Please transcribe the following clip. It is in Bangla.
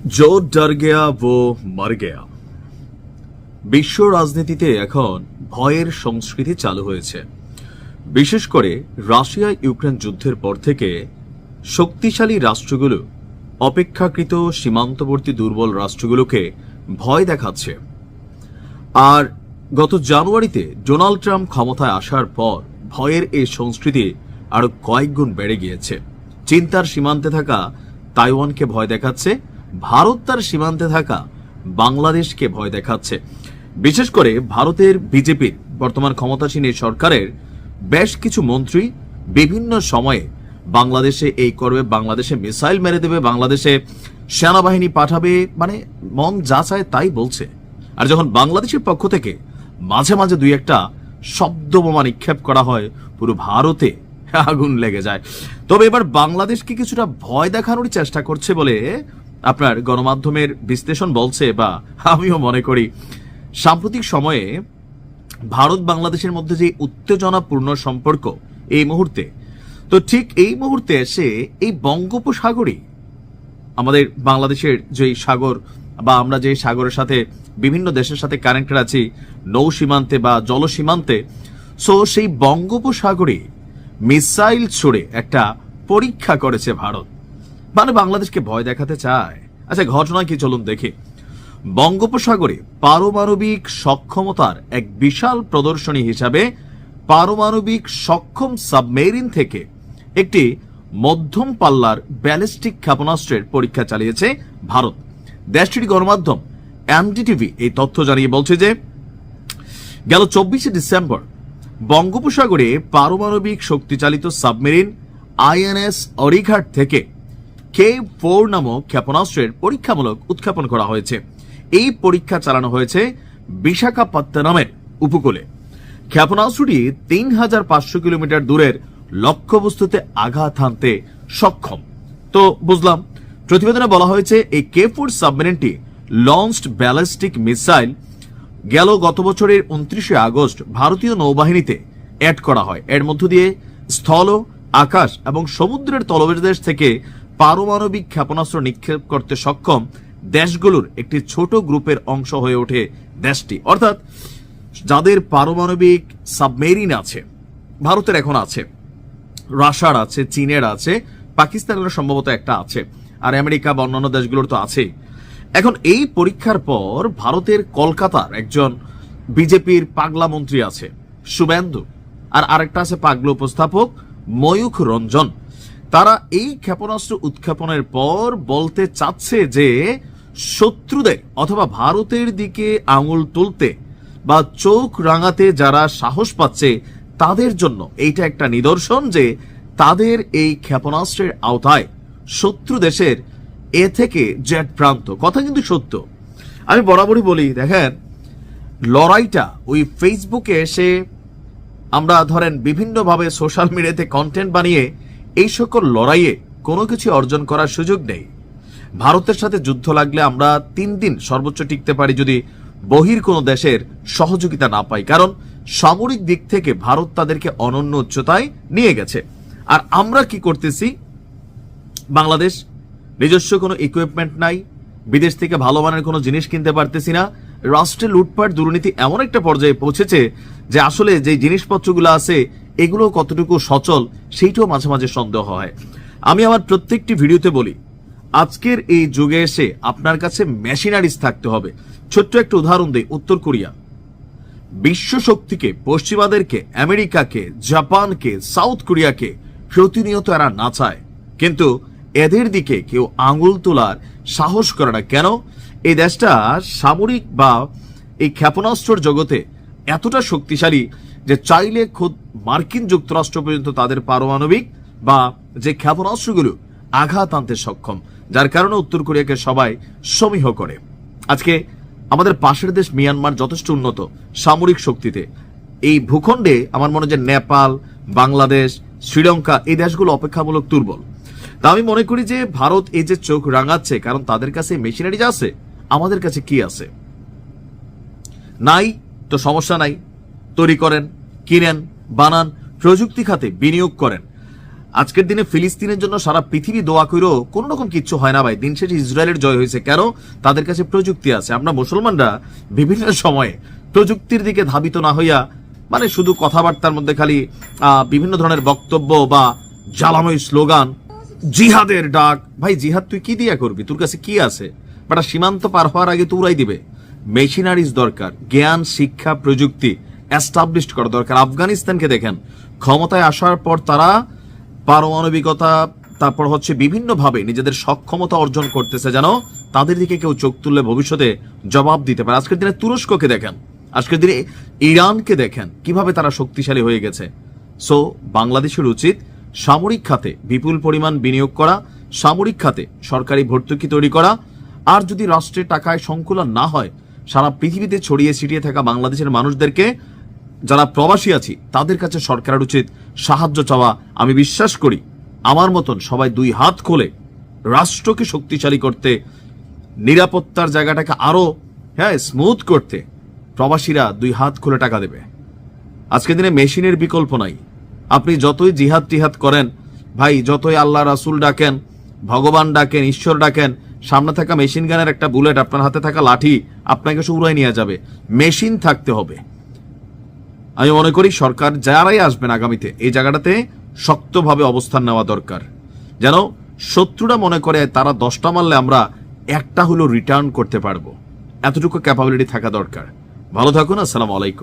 जो डर गया वो मर गया। বিশ্ব রাজনীতিতে এখন ভয়ের সংস্কৃতি চালু হয়েছে। বিশেষ করে রাশিয়া ইউক্রেন যুদ্ধের পর থেকে শক্তিশালী রাষ্ট্রগুলো অপেক্ষাকৃত সীমান্তবর্তী দুর্বল রাষ্ট্রগুলোকে ভয় দেখাচ্ছে। আর গত জানুয়ারিতে ডোনাল্ড ট্রাম্প ক্ষমতায় আসার পর ভয়ের এই সংস্কৃতি আরো কয়েক গুণ বেড়ে গিয়েছে। চীন তার সীমান্তে থাকা তাইওয়ানকে ভয় দেখাচ্ছে, ভারত তার সীমান্তে থাকা বাংলাদেশকে ভয় দেখাচ্ছে। বিশেষ করে ভারতের বিজেপির বর্তমান ক্ষমতাসীন এই সরকারের বেশ কিছু মন্ত্রী বিভিন্ন সময়ে বাংলাদেশে এই করবে, বাংলাদেশে মিসাইল মেরে দেবে, বাংলাদেশে সেনাবাহিনী পাঠাবে, মানে মন যা চায় তাই বলছে। আর যখন বাংলাদেশের পক্ষ থেকে মাঝে মাঝে দুই একটা শব্দ বোমা নিক্ষেপ করা হয়, পুরো ভারতে আগুন লেগে যায়। তবে এবার বাংলাদেশকে কিছুটা ভয় দেখানোর চেষ্টা করছে বলে আপনার গণমাধ্যমের বিশ্লেষণ বলছে, বা আমিও মনে করি। সাম্প্রতিক সময়ে ভারত বাংলাদেশের মধ্যে যে উত্তেজনাপূর্ণ সম্পর্ক এই মুহূর্তে, তো ঠিক এই মুহূর্তে এসে এই বঙ্গোপসাগরে আমাদের বাংলাদেশের যে সাগর, বা আমরা যে সাগরের সাথে বিভিন্ন দেশের সাথে কানেক্টেড আছি নৌ সীমান্তে বা জল সীমান্তে, সো সেই বঙ্গোপসাগরে মিসাইল ছুড়ে একটা পরীক্ষা করেছে ভারত, মানে বাংলাদেশকে ভয় দেখাতে চায়। আচ্ছা, ঘটনা কি চলুন দেখি। বঙ্গোপসাগরে পারমাণবিক সক্ষমতার এক বিশাল প্রদর্শনী হিসাবে পারমাণবিক সক্ষম সাবমেরিন থেকে একটি মধ্যম পাল্লার ব্যালিস্টিক ক্ষেপণাস্ত্রের পরীক্ষা চালিয়েছে ভারত। দেশটির গণমাধ্যম এনডিটিভি এই তথ্য জানিয়ে বলছে যে গেল 24শে ডিসেম্বর বঙ্গোপসাগরে পারমাণবিক শক্তিচালিত সাবমেরিন আইএনএস অরিঘাট থেকে K4 নামক ক্ষেপণাস্ত্রের পরীক্ষামূলক উৎক্ষেপণ করা হয়েছে। এই পরীক্ষা চালানো হয়েছে বিশাখাপত্তনমের উপকূলে। ক্ষেপণাস্ত্রটি 3500 কিলোমিটার দূরের লক্ষ্যবস্তুতে আঘাত হানতে সক্ষম। তো বুঝলাম, প্রতিবেদনে বলা হয়েছে এই K4 সাবমেরিনটি লঞ্চড ব্যালিস্টিক মিসাইল গত বছরের 29শে আগস্ট ভারতীয় নৌবাহিনীতে অ্যাড করা হয়। এর মধ্য দিয়ে স্থল, আকাশ এবং সমুদ্রের তলদেশ থেকে পারমাণবিক ক্ষেপণাস্ত্র নিক্ষেপ করতে সক্ষম দেশগুলোর একটি ছোট গ্রুপের অংশ হয়ে ওঠে দেশটি। অর্থাৎ যাদের পারমাণবিক সাবমেরিন আছে, ভারতের এখন আছে, রাশিয়ার আছে, চীনের আছে, পাকিস্তানের সম্ভবত একটা আছে, আর আমেরিকা বা অন্যান্য দেশগুলোর তো আছেই। এখন এই পরীক্ষার পর ভারতের কলকাতার একজন বিজেপির পাগলা মন্ত্রী আছে শুভেন্দু, আর আরেকটা আছে পাগলা উপস্থাপক ময়ূখ রঞ্জন। তারা এই ক্ষেপণাস্ত্র উৎক্ষেপণের পর বলতে চাচ্ছে যে শত্রুদের অথবা ভারতের দিকে আঙুল তুলতে বা চোখ রাঙাতে যারা সাহস পাচ্ছে তাদের জন্য এইটা একটা নিদর্শন যে তাদের এই ক্ষেপণাস্ত্রের আওতায় শত্রু দেশের এ থেকে জেড প্রান্ত। কথা কিন্তু সত্য। আমি বরাবরই বলি, দেখেন, লড়াইটা ওই ফেসবুকে এসে আমরা ধরেন বিভিন্নভাবে সোশ্যাল মিডিয়াতে কন্টেন্ট বানিয়ে এই সকল লড়াইয়ে কোনো কিছু অর্জন করার সুযোগ নেই। ভারতের সাথে যুদ্ধ লাগলে আমরা 3 দিন সর্বোচ্চ টিকতে পারি যদি বহির কোনো দেশের সহযোগিতা না পাই, কারণ সামরিক দিক থেকে ভারত তাদেরকে অনন্য উচ্চতায় নিয়ে গেছে। আর আমরা কি করতেছি? বাংলাদেশ নিজস্ব কোনো ইকুইপমেন্ট নাই, বিদেশ থেকে ভালো মানের কোনো জিনিস কিনতে পারতেছি না, রাষ্ট্রের লুটপাট দুর্নীতি এমন একটা পর্যায়ে পৌঁছেছে যে আসলে যে জিনিসপত্রগুলো আছে এগুলো কতটুকু সচল সেইটাও মাঝে মাঝে সন্দেহ হয়। আমি আমার প্রত্যেকটি ভিডিওতে বলি, আজকের এই যুগে এসে আপনার কাছে মেশিনারিজ থাকতে হবে। ছোট্ট একটা উদাহরণ দেই, উত্তর কোরিয়া বিশ্ব শক্তিকে, পশ্চিমাদেরকে, আমেরিকাকে, জাপানকে, সাউথ কোরিয়াকে প্রতিনিয়ত এরা নাচায়, কিন্তু এদের দিকে কেউ আঙুল তোলার সাহস করে না। কেন? এই দেশটা সামরিক বা এই ক্ষেপণাস্ত্রের জগতে এতটা শক্তিশালী যে চাইলে খোদ মার্কিন যুক্তরাষ্ট্র পর্যন্ত তাদের পারমাণবিক বা যে ক্ষেপণাস্ত্রগুলো আঘাত আনতে সক্ষম, যার কারণে উত্তর কোরিয়াকে সবাই সমীহ করে। আজকে আমাদের পাশের দেশ মিয়ানমার যথেষ্ট উন্নত সামরিক শক্তিতে। এই ভূখণ্ডে আমার মনে হয় যে নেপাল, বাংলাদেশ, শ্রীলঙ্কা এই দেশগুলো অপেক্ষামূলক দুর্বল। তা আমি মনে করি যে ভারত এই যে চোখ রাঙাচ্ছে, কারণ তাদের কাছে মেশিনারিজ আছে, আমাদের কাছে কি আছে? নাই তো সমস্যা নাই, তৈরি করেন, কিনেন, বানান, প্রযুক্তি খাতে বিনিয়োগ করেন। আজকের দিনে ফিলিস্তিনের জন্য সারা পৃথিবী দোয়া করেও কোন রকম কিচ্ছু হয় না ভাই। দিন শেষে ইসরায়েলের জয় হয়েছে, কেন? তাদের কাছে প্রযুক্তি আছে। আমরা মুসলমানরা বিভিন্ন সময়ে প্রযুক্তির দিকে ধাবিত না হইয়া মানে শুধু কথাবার্তার মধ্যে খালি বিভিন্ন ধরনের বক্তব্য বা জ্বালাময় স্লোগান, জিহাদের ডাক। ভাই জিহাদ তুই কি দিয়া করবি? তোর কাছে কি আছে? বাট সীমান্ত পার হওয়ার আগে তো উড়াই দিবে। মেশিনারিজ দরকার, জ্ঞান, শিক্ষা, প্রযুক্তি এস্টাবলিশড করা দরকার। আফগানিস্তানকে দেখেন, ক্ষমতায় আসার পর তারা পারমাণবিকতা, তারপর হচ্ছে বিভিন্নভাবে নিজেদের সক্ষমতা অর্জন করতেছে, যেন তাদের দিকে কেউ চোখ তুললে ভবিষ্যতে জবাব দিতে পারে। আজকের দিনে তুরস্ককে দেখেন, আজকের দিনে ইরানকে দেখেন, কিভাবে তারা শক্তিশালী হয়ে গেছে। সো বাংলাদেশের উচিত সামরিক খাতে বিপুল পরিমাণ বিনিয়োগ করা, সামরিক খাতে সরকারি ভর্তুকি তৈরি করা, আর যদি রাষ্ট্রের টাকায় সংকুলন না হয়, সারা পৃথিবীতে ছড়িয়ে ছিটিয়ে থাকা বাংলাদেশের মানুষদেরকে, যারা প্রবাসী আছি, তাদের কাছে সরকারের উচিত সাহায্য চাওয়া। আমি বিশ্বাস করি আমার মতন সবাই দুই হাত খোলে রাষ্ট্রকে শক্তিশালী করতে, নিরাপত্তার জায়গাটাকে আরো স্মুথ করতে প্রবাসীরা দুই হাত খুলে টাকা দেবে। আজকের দিনে মেশিনের বিকল্প নাই। আপনি যতই জিহাদ টিহাদ করেন ভাই, যতই আল্লাহ রাসূল ডাকেন, ভগবান ডাকেন, ঈশ্বর ডাকেন, সামনে থাকা মেশিন গানের একটা বুলেট, আপনার হাতে থাকা লাঠি আপনাকে উড়াই নিয়ে যাবে। মেশিন থাকতে হবে। আমি মনে করি সরকার যারাই আসবেন আগামীতে এই জায়গাটাতে শক্তভাবে অবস্থান নেওয়া দরকার, যেন শত্রুরা মনে করে তারা 10টা মারলে আমরা একটা হলো রিটার্ন করতে পারবো। এতটুকু ক্যাপাবিলিটি থাকা দরকার। ভালো থাকুন। আসসালামু আলাইকুম।